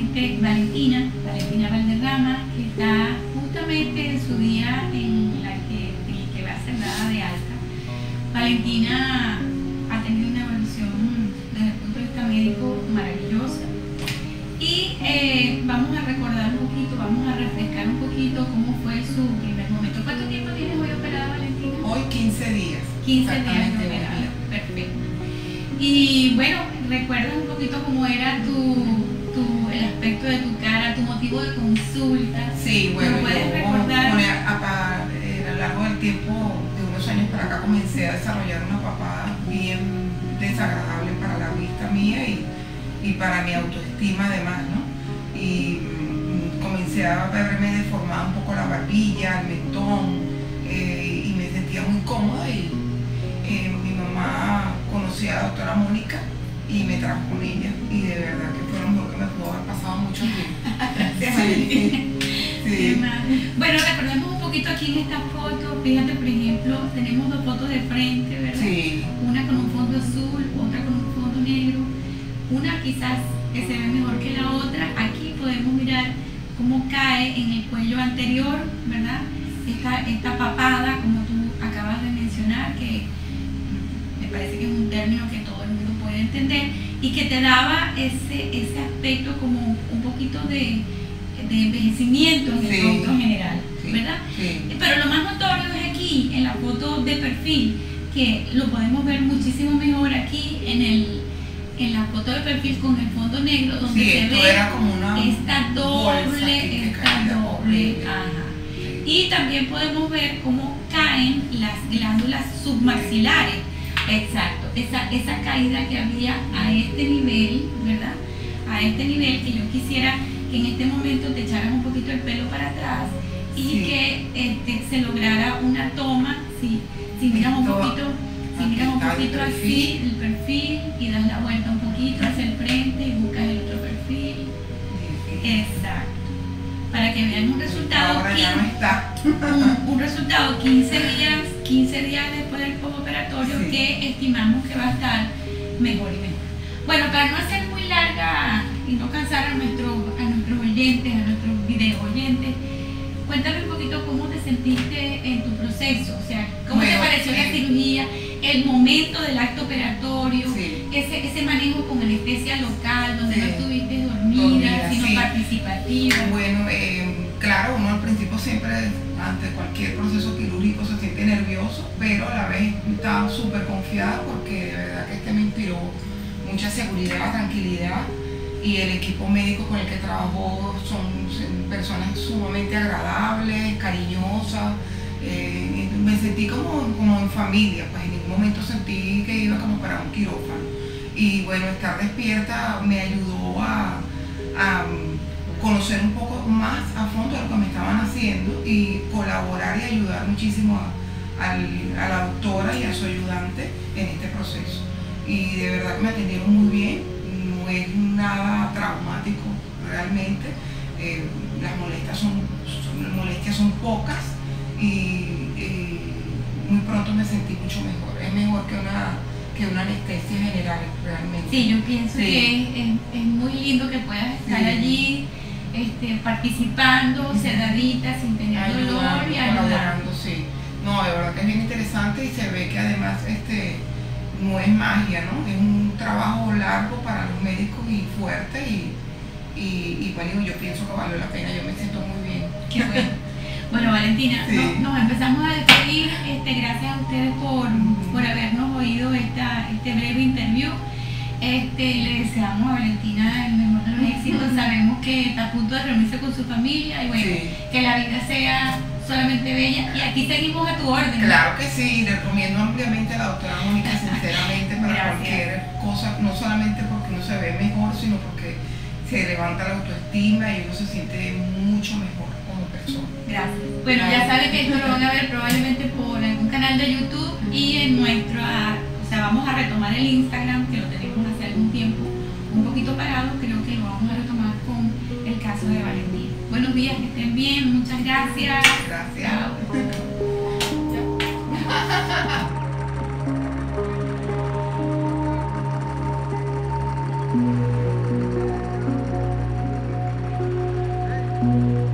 justamente Valentina Valderrama, que está justamente en su día en el que va a ser dada de alta. Valentina ha tenido una evolución desde el punto de vista médico maravillosa y vamos a recordar un poquito, vamos a refrescar un poquito cómo fue su primer momento. ¿Cuánto tiempo tienes hoy operada, Valentina? Hoy 15 días. 15 días de operada, perfecto. Y bueno, ¿recuerdas un poquito cómo era el aspecto de tu cara, tu motivo de consulta? Sí, bueno, ¿Me puedes recordar? A lo largo del tiempo, de unos años para acá, comencé a desarrollar una papada bien desagradable para la vista mía y para mi autoestima además, ¿no? Y comencé a verme deformada un poco la barbilla, el mentón, y me sentía muy cómoda y mi mamá conocía a la doctora Mónica y me trajo con ella y de verdad que fue lo mejor que me pudo haber pasado mucho tiempo. Gracias, Sí, sí. Bueno, recordemos un poquito aquí en esta foto. Fíjate, por ejemplo, tenemos dos fotos de frente, ¿verdad? Sí. Una con un fondo azul, otra con un fondo negro. Una quizás que se ve mejor que la otra. Aquí podemos mirar cómo cae en el cuello anterior, ¿verdad? Esta papada, como tú acabas de mencionar, que me parece que es un término que todo el mundo puede entender y que te daba ese aspecto como un poquito de envejecimiento en el rostro general, ¿verdad? Sí. Pero lo más notorio es aquí, en la foto de perfil, que lo podemos ver muchísimo mejor aquí en la foto de perfil con el fondo negro, donde Sí, se esto ve era como una esta doble, Sí. ajá. Y también podemos ver cómo caen las glándulas submaxilares. Exacto, esa caída que había a este nivel, ¿verdad? A este nivel que yo quisiera que en este momento te echaras un poquito el pelo para atrás y Sí. que se lograra una toma, si miras un poquito, así el perfil y das la vuelta un poquito hacia el frente y buscas el otro perfil. Exacto. Para que vean un resultado. Ahora ya no está. Un resultado 15 días después del postoperatorio, Sí. que estimamos que va a estar mejor y mejor. Bueno, para no hacer muy larga y no cansar a nuestros oyentes, a nuestros video oyentes, cuéntame un poquito cómo te sentiste en tu proceso, o sea, cómo te pareció la cirugía, el momento del acto operatorio, Sí. ese manejo con anestesia local, donde Sí. no estuviste dormida, sino Sí. participativa. Bueno, claro, uno al principio siempre, ante cualquier proceso quirúrgico, se siente nervioso, pero a la vez estaba súper confiada porque de verdad que me inspiró mucha seguridad, tranquilidad, y el equipo médico con el que trabajo son personas sumamente agradables, cariñosas. Me sentí como en familia, pues en ningún momento sentí que iba como para un quirófano. Y bueno, estar despierta me ayudó a conocer un poco más a fondo de lo que me estaban haciendo y colaborar y ayudar muchísimo a la doctora y a su ayudante en este proceso. Y de verdad que me atendieron muy bien, no es nada traumático realmente, las molestias son pocas y muy pronto me sentí mucho mejor, es mejor que una anestesia general realmente. Sí, yo pienso que es muy lindo que puedas estar allí participando, sedadita, sin tener dolor y ayudando. Sí. No, de verdad que es bien interesante y se ve que además no es magia, ¿no? Es un trabajo largo para los médicos y fuerte y bueno, yo pienso que vale la pena, yo me siento muy bien. Qué bueno. Bueno, Valentina, Sí. nos empezamos a despedir. Gracias a ustedes por habernos oído este breve interview. Le deseamos a Valentina el mejor de los éxitos. Sabemos que está a punto de reunirse con su familia y bueno, Sí. que la vida sea solamente bella. Y aquí seguimos a tu orden. Claro que sí, recomiendo ampliamente a la doctora Mónica, sinceramente, para Gracias. cualquier cosa, no solamente porque uno se ve mejor, sino porque se levanta la autoestima y uno se siente mucho mejor como persona. Gracias. Bueno, ya saben que esto lo van a ver probablemente por algún canal de YouTube y en vamos a retomar el Instagram, que lo tenemos hace algún tiempo un poquito parado, creo que lo vamos a retomar con el caso de Valentina. Buenos días, que estén bien, muchas gracias. Gracias. Chao. Gracias.